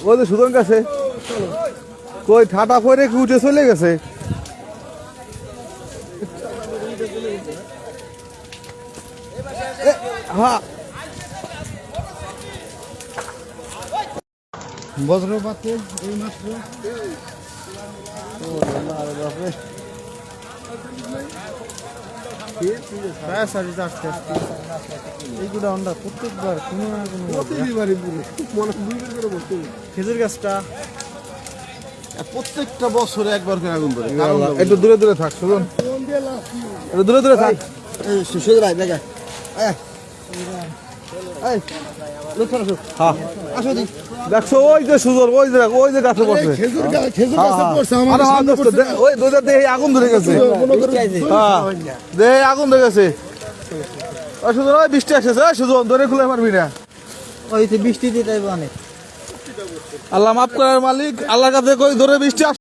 ওই তো সুদন কাছে কই ঠাটা করে কি উঠে চলে গেছে। হ্যাঁ বজ্রপাতে এই মাত্র এইগুলো আমরা প্রত্যেকবার কোনো না কোনো খেজুর গাছটা প্রত্যেকটা বছরে একবার করে আগুন ধরে। একটু দূরে দূরে থাক সুজন, একটু দূরে দূরে থাক। দেখছো ওই যে সুজন ওই যে গাছে বসে ওই দুধের দেহে আগুন ধরে গেছে। হ্যাঁ দেহে আগুন ধরে গেছে। সুজন ওই বৃষ্টি আসছে সুজন ধরে খুলে পারবি না। ওই বৃষ্টি দিতে অনেক আল্লাহ মাফ করার মালিক, আল্লাহর কাছে কই ধরে বৃষ্টি